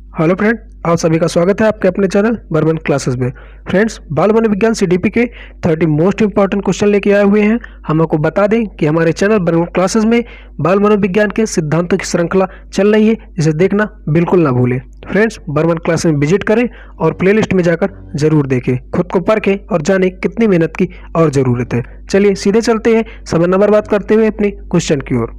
Hello friend, आप सभी का स्वागत है आपके अपने चैनल बर्मन क्लासेस में। फ्रेंड्स, बाल मनोविज्ञान सीडीपी के 30 मोस्ट इंपॉर्टेंट क्वेश्चन लेके आए हुए हैं। हम आपको बता दें कि हमारे चैनल बर्मन क्लासेस में बाल मनोविज्ञान के सिद्धांतों की श्रृंखला चल रही है, जिसे देखना बिल्कुल ना भूलें। फ्रेंड्स, बर्मन क्लासेस में विजिट करें और प्लेलिस्ट में जाकर जरूर देखें, खुद को परखें और जानें कितनी मेहनत की और ज़रूरत है। चलिए सीधे चलते हैं समय न बर्बाद करते हुए अपनी क्वेश्चन की ओर।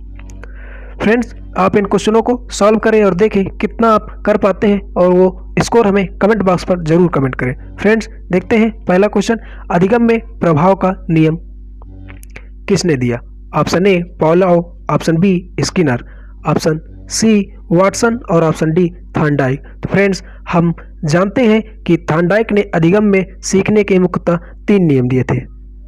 फ्रेंड्स, आप इन क्वेश्चनों को सॉल्व करें और देखें कितना आप कर पाते हैं, और वो स्कोर हमें कमेंट बॉक्स पर जरूर कमेंट करें। फ्रेंड्स, देखते हैं पहला क्वेश्चन। अधिगम में प्रभाव का नियम किसने दिया? Option A Pavlov, option B Skinner, option C Watson और ऑप्शन डी थॉर्नडाइक। तो फ्रेंड्स, हम जानते हैं कि थॉर्नडाइक ने अधिगम में सीखने के मुख्यतः 3 नियम दिए थे।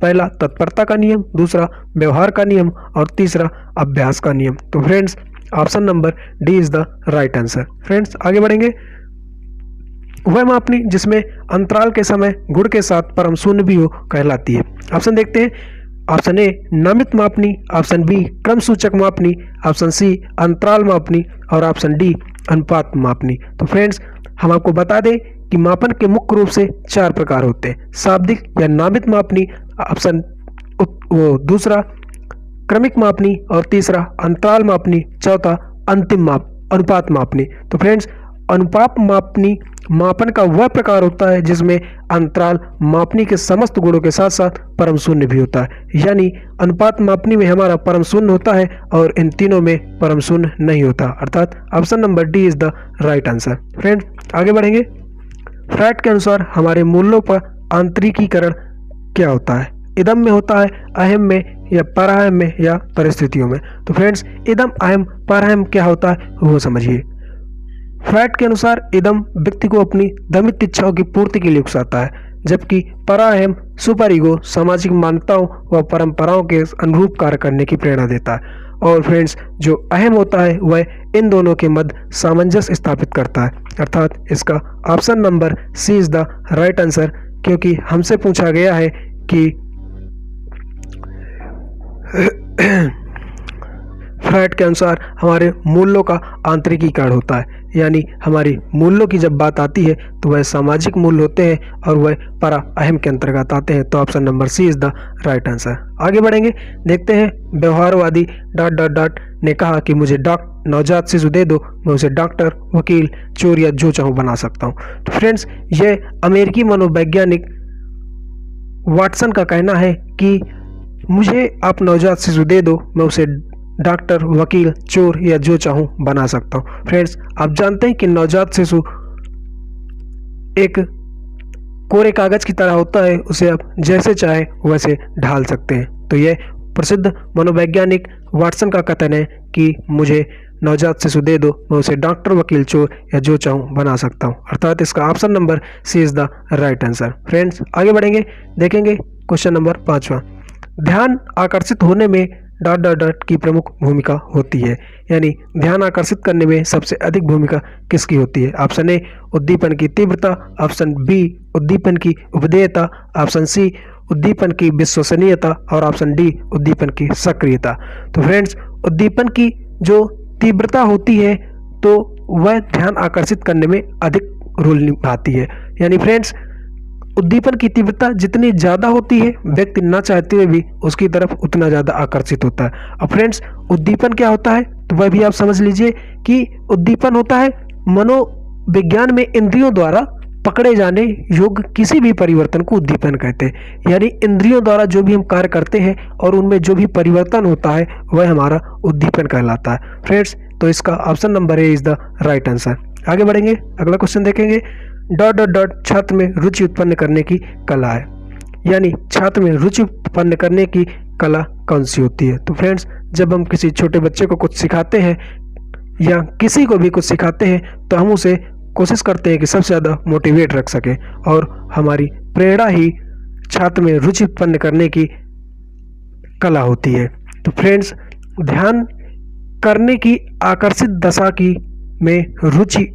पहला तत्परता का नियम, दूसरा व्यवहार का नियम और तीसरा अभ्यास का नियम। तो friends, option number D is the right answer. Friends, आगे बढ़ेंगे। वह मापनी जिसमें अंतराल के समय गुण के साथ परम शून्य भी हो कहलाती है। ऑप्शन देखते हैं। ऑप्शन ए नामित मापनी, ऑप्शन बी क्रम सूचक मापनी, ऑप्शन सी अंतराल मापनी और ऑप्शन डी अनुपात मापनी। तो फ्रेंड्स, हम आपको बता दें कि मापन के मुख्य रूप से 4 प्रकार होते हैं। शाब्दिक या नामित मापनी, ऑप्शन दूसरा क्रमिक मापनी और तीसरा अंतराल मापनी, चौथा अंतिम अनुपात मापनी। तो फ्रेंड्स, अनुपात मापनी मापन का वह प्रकार होता है जिसमें अंतराल मापनी के समस्त गुणों के साथ साथ परम शून्य भी होता है। यानी अनुपात मापनी में हमारा परम शून्य होता है और इन तीनों में परम शून्य नहीं होता, अर्थात option number D is the right answer. Friends, आगे बढ़ेंगे। फ्राइड के अनुसार हमारे मूल्यों पर आंतरिकीकरण क्या होता है? इदम में होता है, अहम में या पराहम में या परिस्थितियों में? तो फ्रेंड्स, इदम अहम पराहम क्या होता है वो समझिए। फ्राइड के अनुसार इदम व्यक्ति को अपनी दमित इच्छाओं की पूर्ति के लिए उकसाता है, जबकि पराहम सुपर ईगो सामाजिक मान्यताओं व परंपराओं के अनुरूप कार्य करने की प्रेरणा देता है। और फ्रेंड्स, जो अहम होता है वह इन दोनों के मध्य सामंजस्य स्थापित करता है, अर्थात इसका option number C is the right answer. क्योंकि हमसे पूछा गया है कि फ्राइड के अनुसार हमारे मूल्यों का आंतरिकीकरण होता है, यानी हमारी मूल्यों की जब बात आती है तो वह सामाजिक मूल्य होते हैं और वह परा अहम के अंतर्गत आते हैं। तो option number C is the right answer. आगे बढ़ेंगे, देखते हैं। व्यवहारवादी ... ने कहा कि मुझे नवजात शिशु दे दो, मैं उसे डॉक्टर, वकील, चोर या जो चाहूँ बना सकता हूँ। तो फ्रेंड्स, यह अमेरिकी मनोवैज्ञानिक वाटसन का कहना है कि मुझे आप नवजात शिशु दे दो, मैं उसे डॉक्टर, वकील, चोर या जो चाहूँ बना सकता हूँ। फ्रेंड्स, आप जानते हैं कि नवजात शिशु एक कोरे कागज की तरह होता है, उसे आप जैसे चाहे वैसे ढाल सकते हैं। तो यह प्रसिद्ध मनोवैज्ञानिक वाटसन का कथन है कि मुझे नवजात शिशु दे दो, मैं उसे डॉक्टर, वकील, चोर या जो चाहूँ बना सकता हूँ, अर्थात इसका option number C is the right answer. Friends, आगे बढ़ेंगे, देखेंगे क्वेश्चन नंबर 5वां। ध्यान आकर्षित होने में ... की प्रमुख भूमिका होती है, यानी ध्यान आकर्षित करने में सबसे अधिक भूमिका किसकी होती है? ऑप्शन ए उद्दीपन की तीव्रता, ऑप्शन बी उद्दीपन की उपदेयता, ऑप्शन सी उद्दीपन की विश्वसनीयता और ऑप्शन डी उद्दीपन की सक्रियता। तो फ्रेंड्स, उद्दीपन की जो तीव्रता होती है तो वह ध्यान आकर्षित करने में अधिक रोल निभाती है। यानी फ्रेंड्स, उद्दीपन की तीव्रता जितनी ज़्यादा होती है, व्यक्ति ना चाहते हुए भी उसकी तरफ उतना ज़्यादा आकर्षित होता है। अब फ्रेंड्स, उद्दीपन क्या होता है तो वह भी आप समझ लीजिए कि उद्दीपन होता है मनोविज्ञान में इंद्रियों द्वारा पकड़े जाने योग्य किसी भी परिवर्तन को उद्दीपन कहते हैं। यानी इंद्रियों द्वारा जो भी हम कार्य करते हैं और उनमें जो भी परिवर्तन होता है वह हमारा उद्दीपन कहलाता है। फ्रेंड्स, तो इसका option number A is the right answer. आगे बढ़ेंगे, अगला क्वेश्चन देखेंगे। ... छात्र में रुचि उत्पन्न करने की कला है, यानी छात्र में रुचि उत्पन्न करने की कला कौन सी होती है? तो फ्रेंड्स, जब हम किसी छोटे बच्चे को कुछ सिखाते हैं या किसी को भी कुछ सिखाते हैं तो हम उसे कोशिश करते हैं कि सबसे ज़्यादा मोटिवेट रख सकें, और हमारी प्रेरणा ही छात्र में रुचि उत्पन्न करने की कला होती है। तो फ्रेंड्स, ध्यान करने की आकर्षित दशा की में रुचि,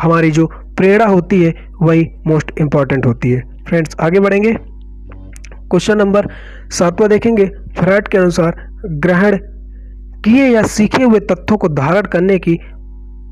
हमारी जो प्रेरणा होती है वही मोस्ट इम्पॉर्टेंट होती है। फ्रेंड्स, आगे बढ़ेंगे, क्वेश्चन नंबर 7वां देखेंगे। फ्राइड के अनुसार ग्रहण किए या सीखे हुए तथ्यों को धारण करने की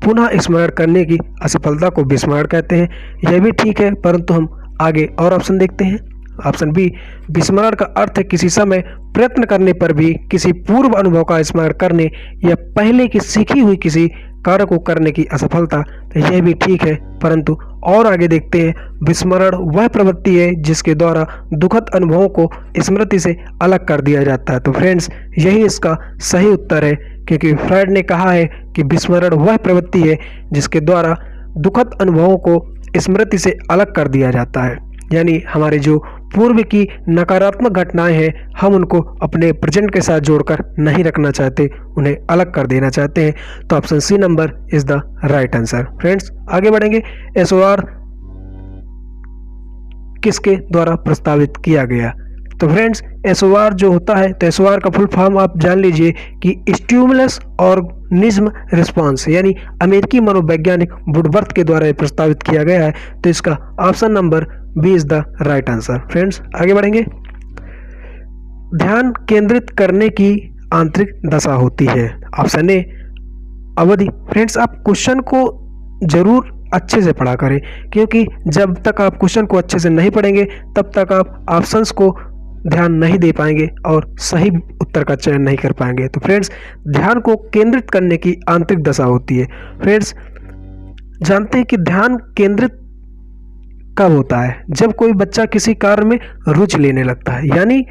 पुनः स्मरण करने की असफलता को विस्मरण कहते हैं। यह भी ठीक है, परंतु हम आगे और ऑप्शन देखते हैं। ऑप्शन बी, विस्मरण का अर्थ है किसी समय प्रयत्न करने पर भी किसी पूर्व अनुभव का स्मरण करने या पहले की सीखी हुई किसी कार्य को करने की असफलता। तो यह भी ठीक है, परंतु और आगे देखते हैं। विस्मरण वह प्रवृत्ति है जिसके द्वारा दुखद अनुभवों को स्मृति से अलग कर दिया जाता है। तो फ्रेंड्स, यही इसका सही उत्तर है, क्योंकि फ्रायड ने कहा है कि विस्मरण वह प्रवृत्ति है जिसके द्वारा दुखद अनुभवों को स्मृति से अलग कर दिया जाता है। यानी हमारे जो पूर्व की नकारात्मक घटनाएं हैं, हम उनको अपने प्रेजेंट के साथ जोड़कर नहीं रखना चाहते, उन्हें अलग कर देना चाहते हैं। तो option C number is the right answer. Friends, आगे बढ़ेंगे। एसओआर किसके द्वारा प्रस्तावित किया गया? तो फ्रेंड्स, एसओआर जो होता है, तो एसओआर का फुल फॉर्म आप जान लीजिए कि स्टिमुलस ऑर्गेनिज्म रिस्पांस, यानी अमेरिकी मनोवैज्ञानिक वुडवर्थ के द्वारा प्रस्तावित किया गया है। तो इसका option number B is the right answer. Friends, आगे बढ़ेंगे। ध्यान केंद्रित करने की आंतरिक दशा होती है। ऑप्शन ए, अवधि। फ्रेंड्स, आप क्वेश्चन को जरूर अच्छे से पढ़ा करें, क्योंकि जब तक आप क्वेश्चन को अच्छे से नहीं पढ़ेंगे तब तक आप ऑप्शंस को ध्यान नहीं दे पाएंगे और सही उत्तर का चयन नहीं कर पाएंगे। तो फ्रेंड्स, ध्यान को केंद्रित करने की आंतरिक दशा होती है। फ्रेंड्स, जानते हैं कि ध्यान केंद्रित कब होता है? जब कोई बच्चा किसी कार्य में रुचि लेने लगता है, यानी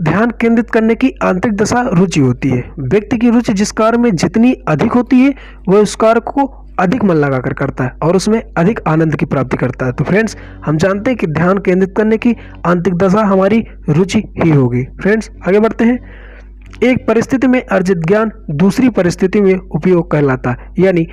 ध्यान केंद्रित करने की आंतरिक दशा रुचि होती है। व्यक्ति की रुचि जिस कार्य में जितनी अधिक होती है, वह उस कार्य को अधिक मन लगाकर करता है और उसमें अधिक आनंद की प्राप्ति करता है। तो फ्रेंड्स, हम जानते हैं कि ध्यान केंद्रित करने की आंतरिक दशा हमारी रुचि ही होगी। फ्रेंड्स, आगे बढ़ते हैं। एक परिस्थिति में अर्जित ज्ञान दूसरी परिस्थिति में उपयोग कहलाता है, यानी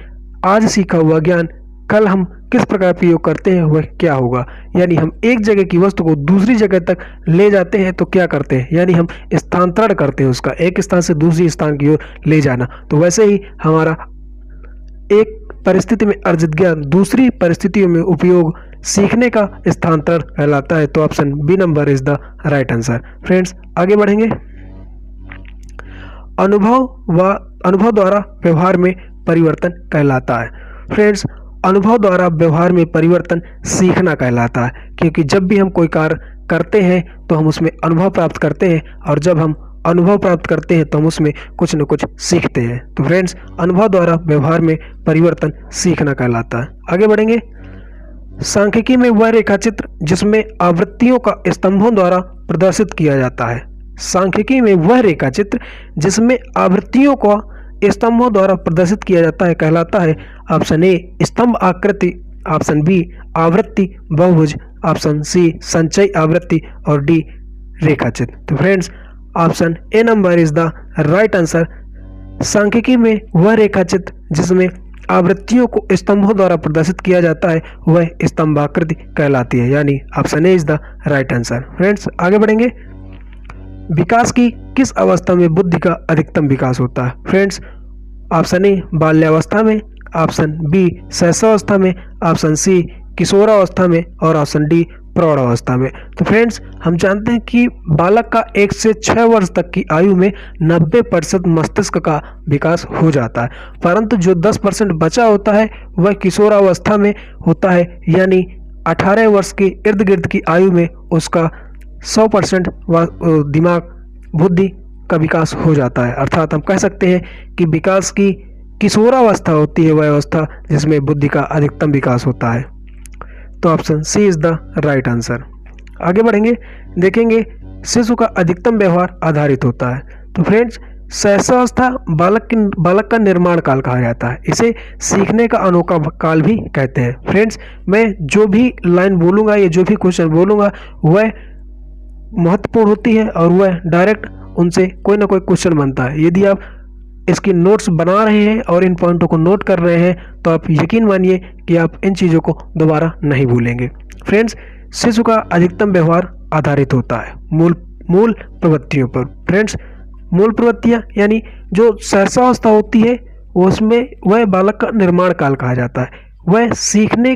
आज सीखा हुआ ज्ञान कल हम किस प्रकार प्रयोग करते हैं वह क्या होगा। यानी हम एक जगह की वस्तु को दूसरी जगह तक ले जाते हैं तो क्या करते हैं, यानी हम स्थानांतरण करते हैं, उसका एक स्थान से दूसरी स्थान की ओर ले जाना। तो वैसे ही हमारा एक परिस्थिति में अर्जित ज्ञान दूसरी परिस्थितियों में उपयोग सीखने का स्थानांतरण कहलाता है। तो option B number is the right answer. Friends, आगे बढ़ेंगे। अनुभव द्वारा व्यवहार में परिवर्तन कहलाता है। फ्रेंड्स, अनुभव द्वारा व्यवहार में परिवर्तन सीखना कहलाता है, क्योंकि जब भी हम कोई कार्य करते हैं तो हम उसमें अनुभव प्राप्त करते हैं, और जब हम अनुभव प्राप्त करते हैं तो हम उसमें कुछ न कुछ सीखते हैं। तो फ्रेंड्स, अनुभव द्वारा व्यवहार में परिवर्तन सीखना कहलाता है। आगे बढ़ेंगे। सांख्यिकी में वह रेखाचित्र जिसमें आवृत्तियों का स्तंभों द्वारा प्रदर्शित किया जाता है। सांख्यिकी में वह रेखाचित्र जिसमें आवृत्तियों का स्तंभों द्वारा प्रदर्शित किया जाता है कहलाता है। ऑप्शन ए, स्तंभ आकृति। ऑप्शन बी, आवृत्ति बहुभुज। ऑप्शन सी, संचयी आवृत्ति। और डी, रेखाचित्र। तो friends, option A number is the right answer. सांख्यिकी में वह रेखाचित्र जिसमें आवृत्तियों को स्तंभों द्वारा प्रदर्शित किया जाता है वह स्तंभाकृति कहलाती है, यानी option A is the right answer. Friends, आगे बढ़ेंगे। विकास की किस अवस्था में बुद्धि का अधिकतम विकास होता है? फ्रेंड्स, ऑप्शन ए, बाल्यावस्था में। ऑप्शन बी, शैशवावस्था में। ऑप्शन सी, किशोरावस्था में। और ऑप्शन डी, प्रौढ़ावस्था में। तो फ्रेंड्स, हम जानते हैं कि बालक का 1 से 6 वर्ष तक की आयु में 90% मस्तिष्क का विकास हो जाता है, परंतु जो 10% बचा होता है वह किशोरावस्था में होता है, यानी 18 वर्ष के इर्द गिर्द की आयु में उसका 100% दिमाग बुद्धि का विकास हो जाता है। अर्थात हम कह सकते हैं कि विकास की किशोरावस्था होती है वह अवस्था जिसमें बुद्धि का अधिकतम विकास होता है। तो option C is the right answer. आगे बढ़ेंगे, देखेंगे शिशु का अधिकतम व्यवहार आधारित होता है। तो फ्रेंड्स, शैशवावस्था बालक का निर्माण काल कहा जाता है, इसे सीखने का अनोखा काल भी कहते हैं। फ्रेंड्स, मैं जो भी लाइन बोलूँगा या जो भी क्वेश्चन बोलूँगा वह महत्वपूर्ण होती है और वह डायरेक्ट उनसे कोई ना कोई क्वेश्चन बनता है। यदि आप इसकी नोट्स बना रहे हैं और इन पॉइंटों को नोट कर रहे हैं तो आप यकीन मानिए कि आप इन चीज़ों को दोबारा नहीं भूलेंगे। फ्रेंड्स, शिशु का अधिकतम व्यवहार आधारित होता है मूल प्रवृत्तियों पर। फ्रेंड्स, मूल प्रवृत्तियाँ यानी जो शैशवावस्था होती है उसमें वह बालक का निर्माण काल कहा जाता है, वह सीखने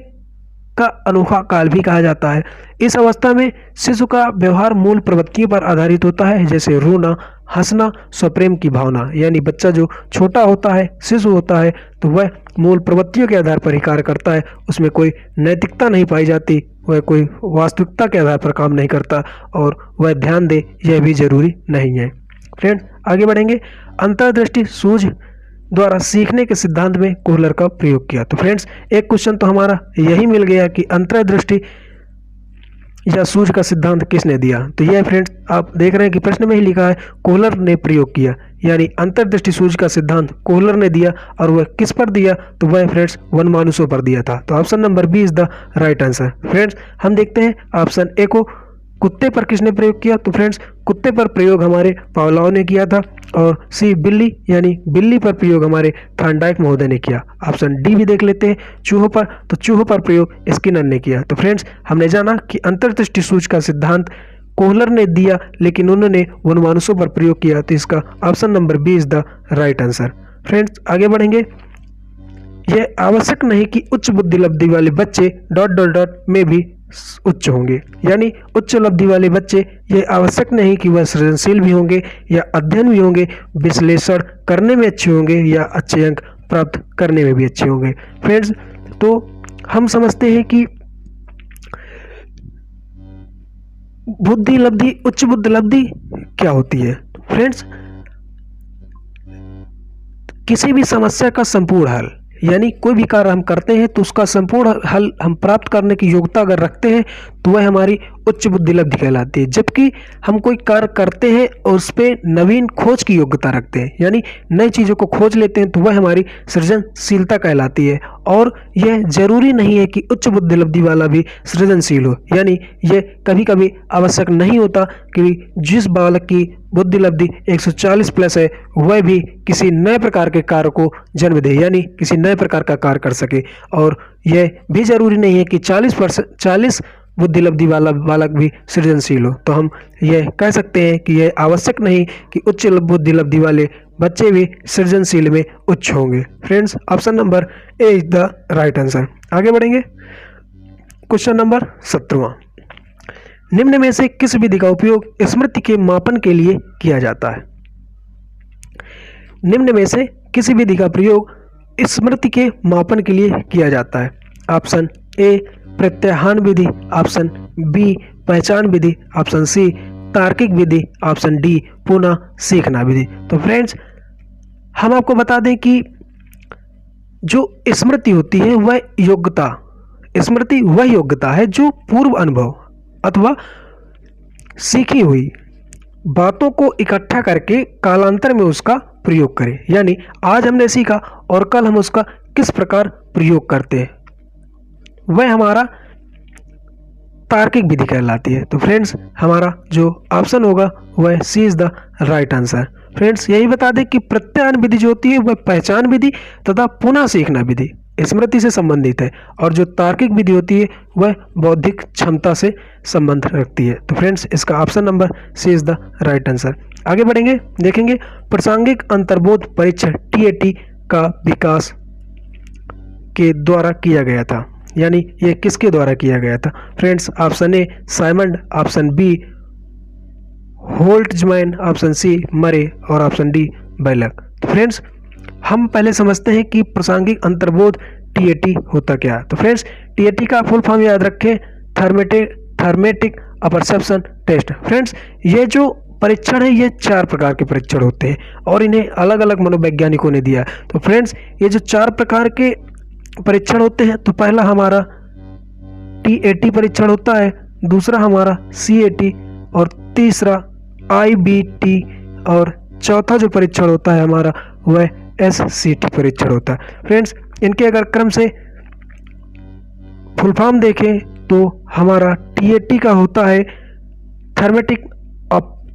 का अनोखा काल भी कहा जाता है। इस अवस्था में शिशु का व्यवहार मूल प्रवृत्तियों पर आधारित होता है, जैसे रोना, हंसना, स्वप्रेम की भावना, यानी बच्चा जो छोटा होता है, शिशु होता है, तो वह मूल प्रवृत्तियों के आधार पर ही कार्य करता है, उसमें कोई नैतिकता नहीं पाई जाती, वह कोई वास्तविकता के आधार पर काम नहीं करता और वह ध्यान दे यह भी जरूरी नहीं है। फ्रेंड्स आगे बढ़ेंगे। अंतर्दृष्टि सूझ द्वारा सीखने के सिद्धांत में कोहलर का प्रयोग किया। तो फ्रेंड्स एक क्वेश्चन तो हमारा यही मिल गया कि अंतर्दृष्टि या सूझ का सिद्धांत किसने दिया। तो यह फ्रेंड्स आप देख रहे हैं कि प्रश्न में ही लिखा है कोहलर ने प्रयोग किया, यानी अंतर्दृष्टि सूझ का सिद्धांत कोहलर ने दिया। और वह किस पर दिया, तो वह फ्रेंड्स वनमानुषों पर दिया था। तो option number B is the right answer. Friends हम देखते हैं ऑप्शन ए को, कुत्ते पर किसने प्रयोग किया। तो फ्रेंड्स कुत्ते पर प्रयोग हमारे पावलोव ने किया था। और सी बिल्ली, यानी बिल्ली पर प्रयोग हमारे थॉर्नडाइक महोदय ने किया। ऑप्शन डी भी देख लेते हैं, चूहों पर, तो चूहों पर प्रयोग स्किनर ने किया। तो फ्रेंड्स हमने जाना कि अंतर्दृष्टि सूझ का सिद्धांत कोहलर ने दिया, लेकिन उन्होंने वनमानुषों पर प्रयोग किया। तो इसका option number B is the right answer. Friends आगे बढ़ेंगे। यह आवश्यक नहीं कि उच्च बुद्धि लब्धि वाले बच्चे ... में भी उच्च होंगे, यानी उच्च लब्धि वाले बच्चे यह आवश्यक नहीं कि वह सृजनशील भी होंगे या अध्ययन भी होंगे, विश्लेषण करने में अच्छे होंगे या अच्छे अंक प्राप्त करने में भी अच्छे होंगे। फ्रेंड्स तो हम समझते हैं कि बुद्धि लब्धि, उच्च बुद्धि लब्धि क्या होती है। फ्रेंड्स किसी भी समस्या का संपूर्ण हल, यानी कोई भी कार्य हम करते हैं तो उसका संपूर्ण हल हम प्राप्त करने की योग्यता अगर रखते हैं तो वह हमारी उच्च बुद्धि लब्धि कहलाती है। जबकि हम कोई कार्य करते हैं और उस पर नवीन खोज की योग्यता रखते हैं, यानी नई चीज़ों को खोज लेते हैं, तो वह हमारी सृजनशीलता कहलाती है। और यह जरूरी नहीं है कि उच्च बुद्धि लब्धि वाला भी सृजनशील हो, यानी यह कभी कभी आवश्यक नहीं होता कि जिस बालक की बुद्धि लब्धि 140 प्लस है वह भी किसी नए प्रकार के कार्य को जन्म दे, यानी किसी नए प्रकार का कार्य कर सके। और यह भी जरूरी नहीं है कि 40 बुद्धि लब्धि वाला बालक भी सृजनशील हो। तो हम यह कह सकते हैं कि यह आवश्यक नहीं कि उच्च बुद्धि लब्धि वाले बच्चे भी सृजनशील में उच्च होंगे। Friends option number A is the right answer. आगे बढ़ेंगे। क्वेश्चन नंबर 17वां। निम्न में से किस विधि का उपयोग स्मृति के मापन के लिए किया जाता है। निम्न में से किस विधि का प्रयोग स्मृति के मापन के लिए किया जाता है। ऑप्शन ए प्रत्याहान विधि, ऑप्शन बी पहचान विधि, ऑप्शन सी तार्किक विधि, ऑप्शन डी पुनः सीखना विधि। तो फ्रेंड्स हम आपको बता दें कि जो स्मृति होती है वह योग्यता, स्मृति वह योग्यता है जो पूर्व अनुभव अथवा सीखी हुई बातों को इकट्ठा करके कालांतर में उसका प्रयोग करें। यानी आज हमने सीखा और कल हम उसका किस प्रकार प्रयोग करते हैं, वह हमारा तार्किक विधि कहलाती है। तो फ्रेंड्स हमारा जो ऑप्शन होगा वह C is the right answer. Friends यही बता दें कि प्रत्यायन विधि जो होती है वह पहचान विधि तथा पुनः सीखना विधि स्मृति से संबंधित है, और जो तार्किक विधि होती है वह बौद्धिक क्षमता से संबंध रखती है। तो फ्रेंड्स इसका option number C is the right answer. आगे बढ़ेंगे, देखेंगे प्रासंगिक अंतर्बोध परीक्षण TAT का विकास के द्वारा किया गया था, यानी यह किसके द्वारा किया गया था। Friends option A Symonds, option B Holtzman, option C Murray और ऑप्शन डी बैलक। तो फ्रेंड्स हम पहले समझते हैं कि प्रासंगिक अंतर्बोध TAT होता क्या है। तो फ्रेंड्स TAT का फुल फॉर्म याद रखें, थर्मेटिक अपरसेप्शन टेस्ट। फ्रेंड्स ये जो परीक्षण है ये 4 प्रकार के परीक्षण होते हैं और इन्हें अलग अलग मनोवैज्ञानिकों ने दिया। तो फ्रेंड्स ये जो 4 प्रकार के परीक्षण होते हैं, तो पहला हमारा TAT परीक्षण होता है, दूसरा हमारा CAT और तीसरा IBT और चौथा जो परीक्षण होता है हमारा वह SCT परीक्षण होता है। फ्रेंड्स इनके अगर क्रम से फुल फॉर्म देखें तो हमारा TAT का होता है थर्मेटिक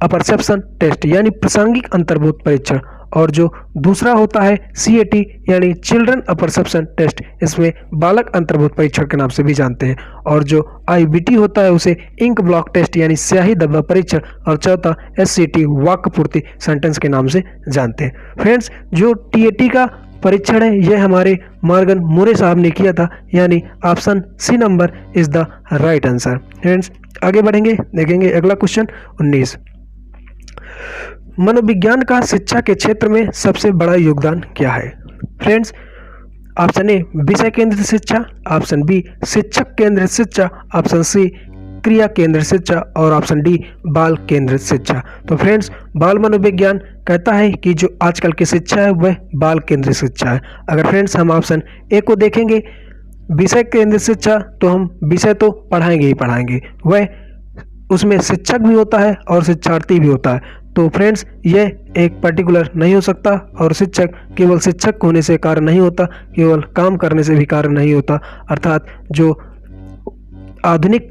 अपरसेप्शन टेस्ट यानी प्रासंगिक अंतर्बोध परीक्षण, और जो दूसरा होता है CAT यानी चिल्ड्रन अपरसेप्शन टेस्ट, इसमें बालक अंतर्बोध परीक्षण के नाम से भी जानते हैं, और जो IBT होता है उसे इंक ब्लॉक टेस्ट यानी स्याही धब्बा परीक्षण, और चौथा SCT वाक्य पूर्ति सेंटेंस के नाम से जानते हैं। फ्रेंड्स जो TAT का परीक्षण है यह हमारे मॉर्गन मूरे साहब ने किया था, यानी option C number is the right answer. Friends आगे बढ़ेंगे, देखेंगे अगला क्वेश्चन 19। मनोविज्ञान का शिक्षा के क्षेत्र में सबसे बड़ा योगदान क्या है? फ्रेंड्स, ऑप्शन ए विषय केंद्रित शिक्षा, ऑप्शन बी शिक्षक केंद्रित शिक्षा, ऑप्शन सी क्रिया केंद्रित शिक्षा और ऑप्शन डी बाल केंद्रित शिक्षा। तो फ्रेंड्स, बाल मनोविज्ञान कहता है कि जो आजकल की शिक्षा है वह बाल केंद्रित शिक्षा है। अगर फ्रेंड्स हम ऑप्शन ए को देखेंगे विषय केंद्रित शिक्षा, तो हम विषय तो पढ़ाएंगे ही पढ़ाएंगे, वह उसमें शिक्षक भी होता है और शिक्षार्थी भी होता है। तो फ्रेंड्स, यह एक पर्टिकुलर नहीं हो सकता और शिक्षक केवल शिक्षक होने से कार्य नहीं होता, केवल काम करने से भी कार्य नहीं होता। अर्थात जो आधुनिक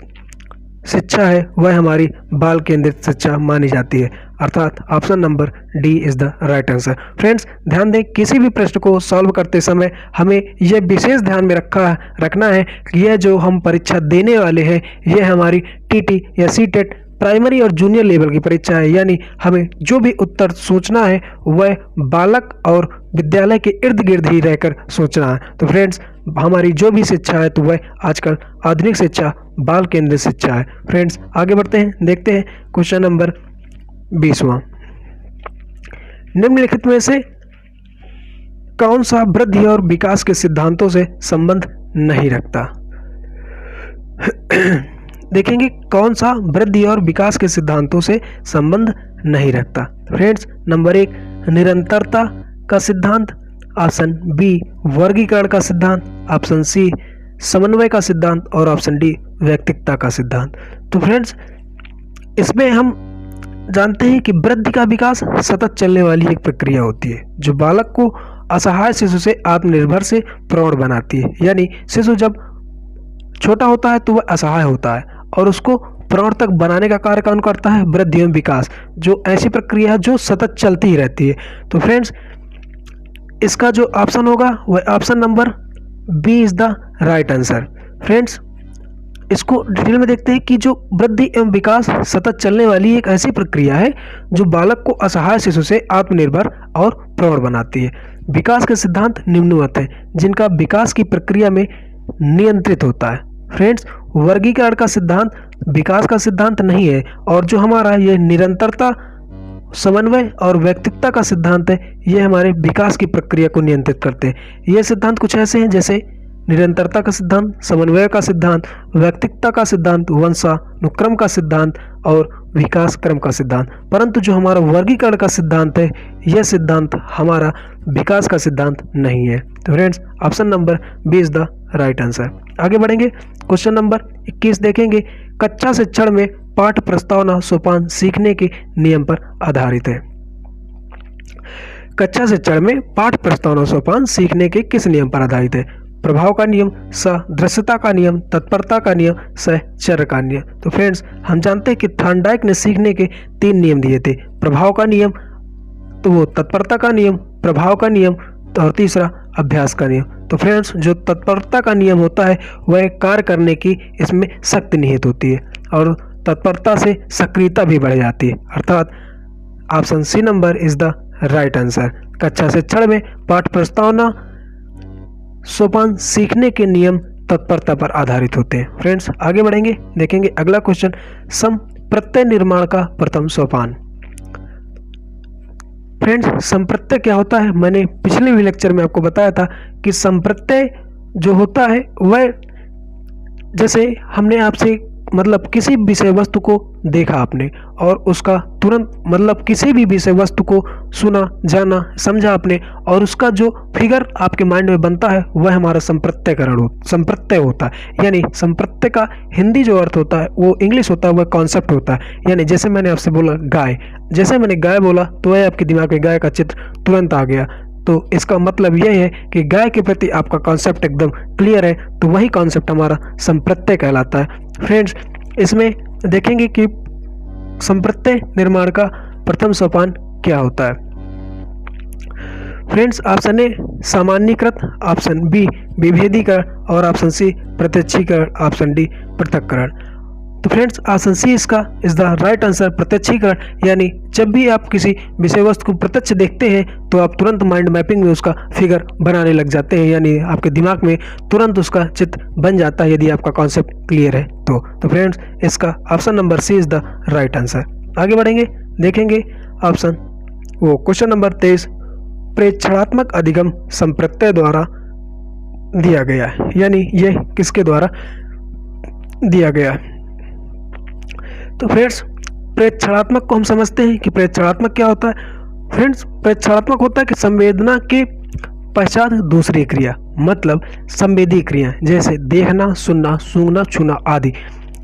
शिक्षा है वह हमारी बाल केंद्रित शिक्षा मानी जाती है। अर्थात option number D is the right answer. Friends, ध्यान दें, किसी भी प्रश्न को सॉल्व करते समय हमें यह विशेष ध्यान में रखना है कि यह जो हम परीक्षा देने वाले हैं यह हमारी टीटी या सीटेट प्राइमरी और जूनियर लेवल की परीक्षा है, यानी हमें जो भी उत्तर सोचना है वह बालक और विद्यालय के इर्द गिर्द ही रहकर सोचना है। तो फ्रेंड्स, हमारी जो भी शिक्षा है तो वह आजकल आधुनिक शिक्षा बाल केंद्रित शिक्षा है। फ्रेंड्स, आगे बढ़ते हैं, देखते हैं क्वेश्चन नंबर 20वां। निम्नलिखित में से कौन सा वृद्धि और विकास के सिद्धांतों से संबंध नहीं रखता? देखेंगे कौन सा वृद्धि और विकास के सिद्धांतों से संबंध नहीं रखता। फ्रेंड्स, नंबर 1 निरंतरता का सिद्धांत, ऑप्शन बी वर्गीकरण का सिद्धांत, ऑप्शन सी समन्वय का सिद्धांत और ऑप्शन डी व्यक्तिकता का सिद्धांत। तो फ्रेंड्स, इसमें हम जानते हैं कि वृद्धि का विकास सतत चलने वाली एक प्रक्रिया होती है जो बालक को असहाय शिशु से आत्मनिर्भर से प्रौढ़ बनाती है। यानी शिशु जब छोटा होता है तो वह असहाय होता है और उसको प्रौढ़ तक बनाने का कार्य कौन करता है? वृद्धि एवं विकास, जो ऐसी प्रक्रिया है जो सतत चलती ही रहती है। तो फ्रेंड्स, इसका जो ऑप्शन होगा वह option number B is the right answer. Friends, इसको डिटेल में देखते हैं कि जो वृद्धि एवं विकास सतत चलने वाली एक ऐसी प्रक्रिया है जो बालक को असहाय शिशु से आत्मनिर्भर और प्रौढ़ बनाती है। विकास के सिद्धांत निम्नवत हैं जिनका विकास की प्रक्रिया में नियंत्रित होता है। फ्रेंड्स, वर्गीकरण का सिद्धांत विकास का सिद्धांत नहीं है और जो हमारा ये निरंतरता, समन्वय और व्यक्तिकता का सिद्धांत है ये हमारे विकास की प्रक्रिया को नियंत्रित करते हैं। ये सिद्धांत कुछ ऐसे हैं जैसे निरंतरता का सिद्धांत, समन्वय का सिद्धांत, व्यक्तिकता का सिद्धांत, वंशानुक्रम का सिद्धांत और विकास क्रम का सिद्धांत। परंतु जो हमारा वर्गीकरण का सिद्धांत है यह सिद्धांत हमारा विकास का सिद्धांत नहीं है। तो friends, option number B is the right answer. आगे बढ़ेंगे, क्वेश्चन नंबर 21 देखेंगे। कक्षा शिक्षण में पाठ प्रस्तावना सोपान सीखने के नियम पर आधारित है। कक्षा शिक्षण में पाठ प्रस्तावना सोपान सीखने के किस नियम पर आधारित है? प्रभाव का नियम, सदृश्यता का नियम, तत्परता का नियम, सहचर्य का नियम। तो फ्रेंड्स, हम जानते हैं कि थॉर्नडाइक ने सीखने के 3 नियम दिए थे। प्रभाव का नियम, तो वो तत्परता का नियम, प्रभाव का नियम और तीसरा अभ्यास का नियम। तो फ्रेंड्स, जो तत्परता का नियम होता है वह कार्य करने की इसमें शक्ति निहित होती है और तत्परता से सक्रियता भी बढ़ जाती है। अर्थात option C number is the right answer. कक्षा शिक्षण में पाठ प्रस्तावना सोपान सीखने के नियम तत्परता पर आधारित होते हैं। फ्रेंड्स, आगे बढ़ेंगे, देखेंगे अगला क्वेश्चन। सम प्रत्यय निर्माण का प्रथम सोपान। फ्रेंड्स, संप्रत्यय क्या होता है? मैंने पिछले भी लेक्चर में आपको बताया था कि संप्रत्यय जो होता है वह, जैसे हमने आपसे मतलब किसी विषय वस्तु को देखा आपने और उसका तुरंत मतलब किसी भी विषय वस्तु को सुना, जाना, समझा आपने और उसका जो फिगर आपके माइंड में बनता है वह हमारा संप्रत्यय होता है। यानी संप्रत्यय का हिंदी जो अर्थ होता है वो इंग्लिश होता है, वह कॉन्सेप्ट होता है। यानी जैसे मैंने आपसे बोला गाय, जैसे मैंने गाय बोला तो वह आपके दिमाग में गाय का चित्र तुरंत आ गया। तो इसका मतलब यह है कि गाय के प्रति आपका कॉन्सेप्ट एकदम क्लियर है, तो वही कॉन्सेप्ट हमारा संप्रत्यय कहलाता है। फ्रेंड्स, इसमें देखेंगे कि संप्रत्यय निर्माण का प्रथम सोपान क्या होता है। फ्रेंड्स, ऑप्शन ए सामान्यीकृत, ऑप्शन बी विभेदीकरण और ऑप्शन सी प्रत्यक्षीकरण, ऑप्शन डी पृथक्करण। तो फ्रेंड्स, ऑप्शन सी इसका इज द राइट आंसर, प्रत्यक्षीकरण। यानी जब भी आप किसी विषय वस्तु को प्रत्यक्ष देखते हैं तो आप तुरंत माइंड मैपिंग में उसका फिगर बनाने लग जाते हैं, यानी आपके दिमाग में तुरंत उसका चित्र बन जाता है यदि आपका कॉन्सेप्ट क्लियर है तो फ्रेंड्स, इसका option number C is the right answer. आगे बढ़ेंगे, देखेंगे ऑप्शन वो क्वेश्चन नंबर 23 प्रेक्षणात्मक अधिगम संप्रत्यय द्वारा दिया गया है, यानी ये किसके द्वारा दिया गया है। तो फ्रेंड्स प्रेक्षणात्मक को हम समझते हैं कि प्रेक्षणात्मक क्या होता है। फ्रेंड्स प्रेक्षणात्मक होता है कि संवेदना के पश्चात दूसरी क्रिया, मतलब संवेदी क्रिया जैसे देखना, सुनना, सूंघना, छूना आदि,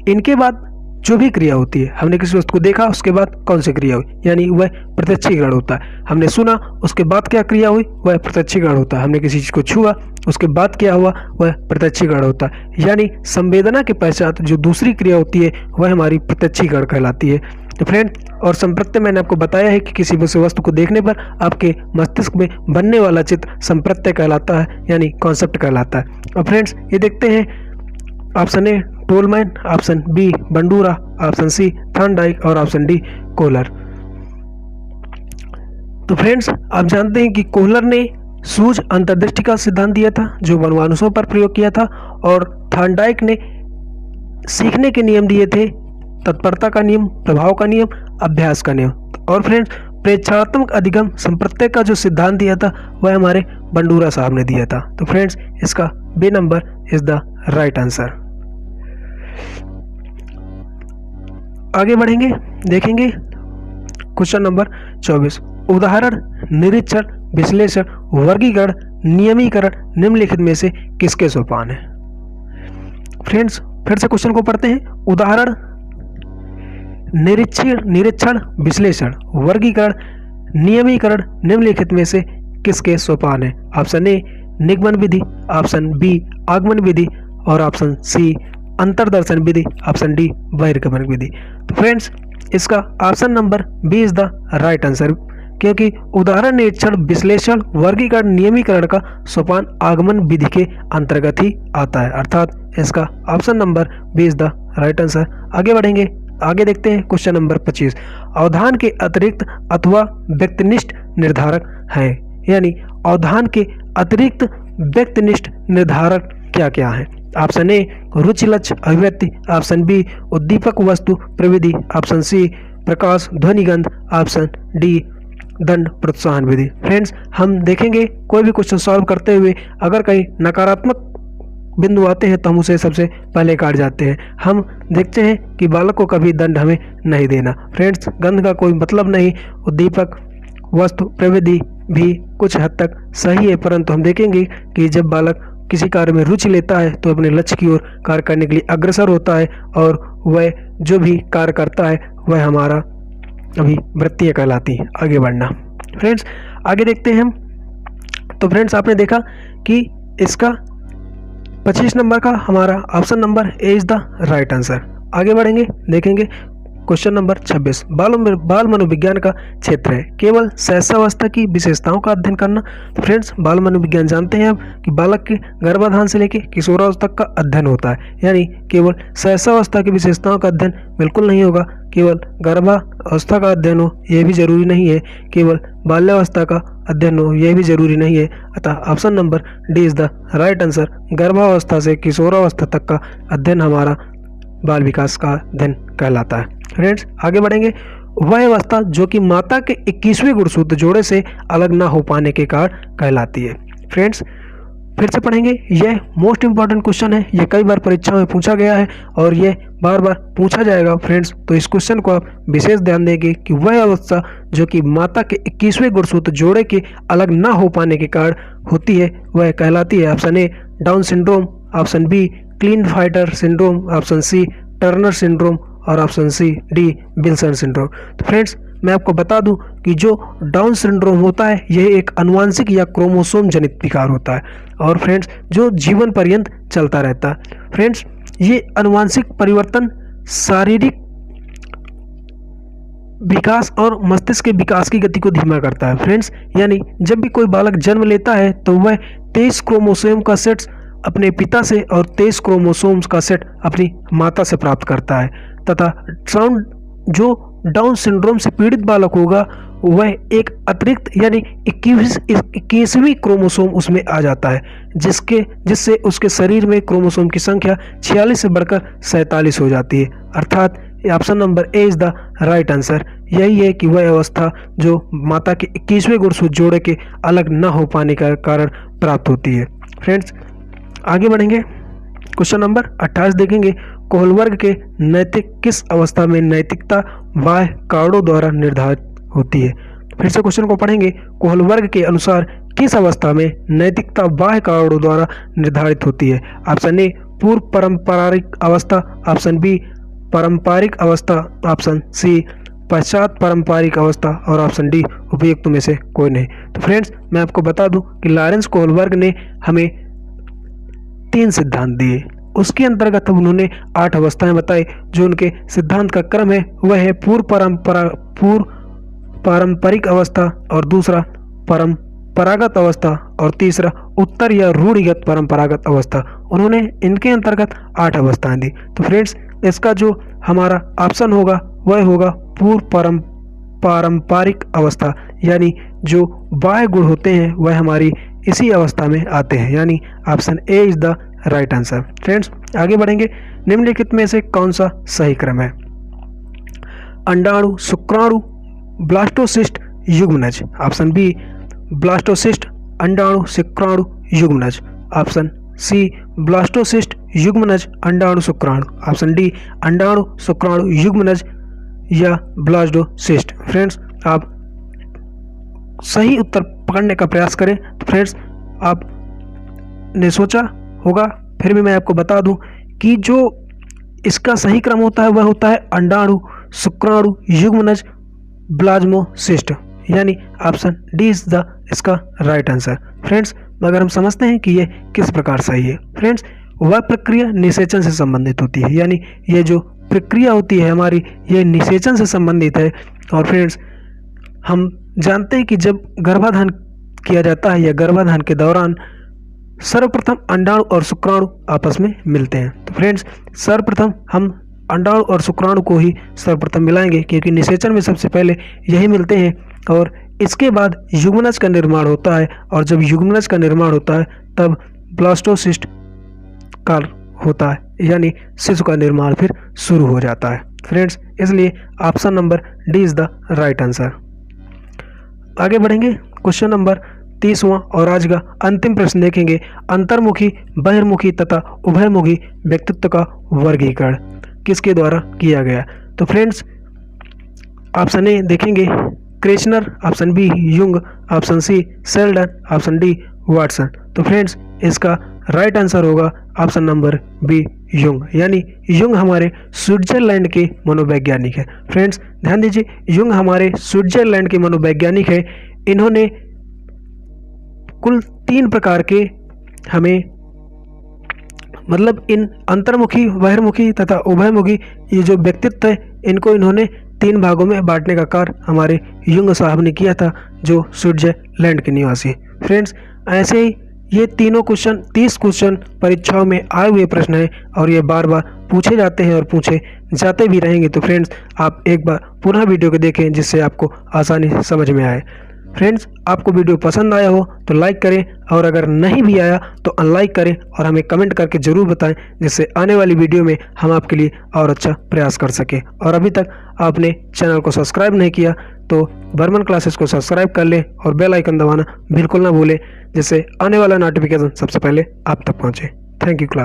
इनके बाद जो भी क्रिया होती है, हमने किसी वस्तु को देखा उसके बाद कौन सी क्रिया हुई, यानी वह प्रत्यक्षीकरण होता है। हमने सुना उसके बाद क्या क्रिया हुई, वह प्रत्यक्षीकरण होता है। हमने किसी चीज़ को छुआ उसके बाद क्या हुआ, वह प्रत्यक्षीकरण होता है। यानी संवेदना के पश्चात जो दूसरी क्रिया होती है वह हमारी प्रत्यक्षीकरण कहलाती है। तो फ्रेंड, और संप्रत्यय मैंने आपको बताया है कि किसी वस्तु को देखने पर आपके मस्तिष्क में बनने वाला चित्र संप्रत्यय कहलाता है, यानी कॉन्सेप्ट कहलाता है। और फ्रेंड्स ये देखते हैं, option A Tolman, option B Bandura, option C Thorndike और ऑप्शन डी कोहलर। तो फ्रेंड्स आप जानते हैं कि कोहलर ने सूझ अंतर्दृष्टि का सिद्धांत दिया था जो वनवानुषों पर प्रयोग किया था, और थॉर्नडाइक ने सीखने के नियम दिए थे, तत्परता का नियम, प्रभाव का नियम, अभ्यास का नियम। और फ्रेंड्स प्रेक्षणात्मक अधिगम संप्रत्यय का जो सिद्धांत दिया था वह हमारे बंडूरा साहब ने दिया था। तो फ्रेंड्स इसका B number is the right answer. आगे बढ़ेंगे, देखेंगे क्वेश्चन नंबर 24। उदाहरण निरीक्षण, विश्लेषण, वर्गीकरण, नियमीकरण निम्नलिखित में से किसके सोपान है। फ्रेंड्स फिर से क्वेश्चन को पढ़ते हैं। उदाहरण निरीक्षण, विश्लेषण, वर्गीकरण, नियमीकरण निम्नलिखित में से किसके सोपान है। ऑप्शन ए निगमन विधि, ऑप्शन बी आगमन विधि और ऑप्शन सी अंतर्दर्शन विधि, ऑप्शन डी बहिर्गमन विधि। तो फ्रेंड्स इसका option number B is the right answer, क्योंकि उदाहरण निरीक्षण, विश्लेषण, वर्गीकरण, नियमीकरण का सोपान आगमन विधि के अंतर्गत ही आता है, अर्थात इसका option number B is the right answer. आगे बढ़ेंगे, आगे देखते हैं क्वेश्चन नंबर 25। अवधान के अतिरिक्त अथवा व्यक्तिनिष्ठ निर्धारक है, यानी अवधान के अतिरिक्त व्यक्तिनिष्ठ निर्धारक क्या क्या है। ऑप्शन ए रुचि लक्ष्य अभिव्यक्ति, ऑप्शन बी उद्दीपक वस्तु प्रविधि, ऑप्शन सी प्रकाश ध्वनि गंध, ऑप्शन डी दंड प्रोत्साहन विधि। फ्रेंड्स हम देखेंगे कोई भी क्वेश्चन सॉल्व करते हुए अगर कहीं नकारात्मक बिंदु आते हैं तो हम उसे सबसे पहले काट जाते हैं। हम देखते हैं कि बालक को कभी दंड हमें नहीं देना। फ्रेंड्स गंध का कोई मतलब नहीं, उद्दीपक वस्तु प्रविधि भी कुछ हद तक सही है, परंतु हम देखेंगे कि जब बालक किसी कार्य में रुचि लेता है तो अपने लक्ष्य की ओर कार्य करने के लिए अग्रसर होता है और वह जो भी कार्य करता है वह हमारा अभिवृत्तियाँ कहलाती हैं। आगे बढ़ना फ्रेंड्स, आगे देखते हैं हम। तो फ्रेंड्स आपने देखा कि इसका 25 नंबर का हमारा option number A is the right answer. आगे बढ़ेंगे, देखेंगे क्वेश्चन नंबर 26। बाल मनोविज्ञान का क्षेत्र है केवल शैशवावस्था की विशेषताओं का अध्ययन करना। तो फ्रेंड्स बाल मनोविज्ञान जानते हैं आप कि बालक के गर्भाधान से लेकर किशोरावस्था तक का अध्ययन होता है, यानी केवल शैशवावस्था की विशेषताओं का अध्ययन बिल्कुल नहीं होगा, केवल गर्भावस्था का अध्ययन हो यह भी जरूरी नहीं है, केवल बाल्यावस्था का अध्ययन हो यह भी जरूरी नहीं है। अतः option number D is the right answer. गर्भावस्था से किशोरावस्था तक का अध्ययन हमारा बाल विकास का अध्ययन कहलाता है। फ्रेंड्स आगे बढ़ेंगे। वह अवस्था जो कि माता के 21वें गुणसूत्र जोड़े से अलग ना हो पाने के कारण कहलाती है। फ्रेंड्स फिर से पढ़ेंगे, यह मोस्ट इंपॉर्टेंट क्वेश्चन है, यह कई बार परीक्षाओं में पूछा गया है और यह बार बार पूछा जाएगा। फ्रेंड्स तो इस क्वेश्चन को आप विशेष ध्यान देंगे कि वह अवस्था जो कि माता के 21वें गुणसूत्र जोड़े के अलग ना हो पाने के कारण होती है वह कहलाती है। Option A Down syndrome, option B Klinefelter syndrome, option C Turner syndrome और option C D Wilson syndrome. तो फ्रेंड्स मैं आपको बता दूं कि जो डाउन सिंड्रोम होता है यह एक आनुवांशिक या क्रोमोसोम जनित विकार होता है और फ्रेंड्स जो जीवन पर्यंत चलता रहता है। फ्रेंड्स ये आनुवांशिक परिवर्तन शारीरिक विकास और मस्तिष्क के विकास की गति को धीमा करता है। फ्रेंड्स यानी जब भी कोई बालक जन्म लेता है तो वह 23 क्रोमोसोम का सेट अपने पिता से और 23 क्रोमोसोम्स का सेट अपनी माता से प्राप्त करता है तथा जो डाउन सिंड्रोम से पीड़ित बालक होगा वह एक अतिरिक्त यानी 21वीं क्रोमोसोम उसमें आ जाता है जिससे उसके शरीर में क्रोमोसोम की संख्या 46 से बढ़कर 47 हो जाती है। अर्थात option number A is the right answer यही है कि वह अवस्था जो माता के 21वें गुणसूत्र जोड़े के अलग न हो पाने का कारण प्राप्त होती है। फ्रेंड्स आगे बढ़ेंगे, क्वेश्चन नंबर 28 देखेंगे, कोहलवर्ग के नैतिक किस अवस्था में नैतिकता बाह्य कारणों द्वारा निर्धारित होती है। फिर से क्वेश्चन को पढ़ेंगे, कोहलवर्ग के अनुसार किस अवस्था में नैतिकता बाह्य कारणों द्वारा निर्धारित होती है। ऑप्शन ए पूर्व पारंपरिक अवस्था, ऑप्शन बी पारंपरिक अवस्था, ऑप्शन सी पश्चात पारंपरिक अवस्था और ऑप्शन डी उपयुक्त में से कोई नहीं। तो फ्रेंड्स मैं आपको बता दूं कि लॉरेंस कोहलवर्ग ने हमें 3 सिद्धांत दिए, उसके अंतर्गत उन्होंने 8 अवस्थाएं बताई। जो उनके सिद्धांत का क्रम है वह है पूर्व पारंपरिक अवस्था और दूसरा परंपरागत अवस्था और तीसरा उत्तर या रूढ़िगत परंपरागत अवस्था। उन्होंने इनके अंतर्गत 8 अवस्थाएं दी। तो फ्रेंड्स इसका जो हमारा ऑप्शन होगा वह होगा पूर्व पारंपरिक अवस्था, यानी जो बाह्य गुण होते हैं वह हमारी इसी अवस्था में आते हैं, यानी option A is the right answer. Friends आगे बढ़ेंगे, निम्नलिखित में से कौन सा सही क्रम है। अंडाणु, शुक्राणु, ब्लास्टोसिस्ट, युग्मनज। ऑप्शन बी ब्लास्टोसिस्ट, अंडाणु, शुक्राणु, युग्मनज। ऑप्शन सी ब्लास्टोसिस्ट, युग्मनज, अंडाणु, शुक्राणु। ऑप्शन डी अंडाणु, शुक्राणु, युग्मनज या ब्लास्टोसिस्ट। फ्रेंड्स आप सही उत्तर पकड़ने का प्रयास करें। तो फ्रेंड्स आपने सोचा होगा, फिर भी मैं आपको बता दूं कि जो इसका सही क्रम होता है वह होता है अंडाणु, शुक्राणु, युग्मनज, ब्लाज्मोसिस्ट, यानी ऑप्शन डी इज द इसका राइट आंसर। फ्रेंड्स अगर हम समझते हैं कि ये किस प्रकार सही है। फ्रेंड्स वह प्रक्रिया निषेचन से संबंधित होती है, यानी ये जो प्रक्रिया होती है हमारी ये निषेचन से संबंधित है। और फ्रेंड्स हम जानते हैं कि जब गर्भाधान किया जाता है या गर्भाधान के दौरान सर्वप्रथम अंडाणु और शुक्राणु आपस में मिलते हैं। तो फ्रेंड्स सर्वप्रथम हम अंडाणु और शुक्राणु को ही सर्वप्रथम मिलाएंगे, क्योंकि निषेचन में सबसे पहले यही मिलते हैं और इसके बाद युग्मनज का निर्माण होता है। और जब युग्मनज का निर्माण होता है तब ब्लास्टोसिस्ट का होता है, यानी शिशु का निर्माण फिर शुरू हो जाता है। फ्रेंड्स इसलिए option number D is the right answer. आगे बढ़ेंगे, क्वेश्चन नंबर 30वां और आज का अंतिम प्रश्न देखेंगे, अंतर्मुखी, बहिर्मुखी तथा उभयमुखी व्यक्तित्व का वर्गीकरण किसके द्वारा किया गया। तो फ्रेंड्स ऑप्शन ए देखेंगे Kretschmer, option B Jung, option C Sheldon, option D Watson. तो फ्रेंड्स इसका राइट आंसर होगा ऑप्शन नंबर बी युंग, यानी युंग हमारे स्विट्जरलैंड के मनोवैज्ञानिक है। फ्रेंड्स ध्यान दीजिए, युंग हमारे स्विट्जरलैंड के मनोवैज्ञानिक है। इन्होंने कुल 3 प्रकार के हमें मतलब इन अंतर्मुखी, बहिर्मुखी तथा उभयमुखी ये जो व्यक्तित्व है इनको इन्होंने 3 भागों में बांटने का कार्य हमारे युंग साहब ने किया था, जो स्विट्जरलैंड के निवासी। फ्रेंड्स ऐसे ही ये तीनों क्वेश्चन 30 क्वेश्चन परीक्षाओं में आए हुए प्रश्न हैं और ये बार बार पूछे जाते हैं और पूछे जाते भी रहेंगे। तो फ्रेंड्स आप एक बार पुनः वीडियो को देखें जिससे आपको आसानी से समझ में आए। फ्रेंड्स आपको वीडियो पसंद आया हो तो लाइक करें और अगर नहीं भी आया तो अनलाइक करें और हमें कमेंट करके ज़रूर बताएं, जिससे आने वाली वीडियो में हम आपके लिए और अच्छा प्रयास कर सकें। और अभी तक आपने चैनल को सब्सक्राइब नहीं किया तो बर्मन क्लासेस को सब्सक्राइब कर लें और बेल आइकन दबाना बिल्कुल ना भूलें, जिससे आने वाला नोटिफिकेशन सबसे पहले आप तक पहुँचे। Thank you class.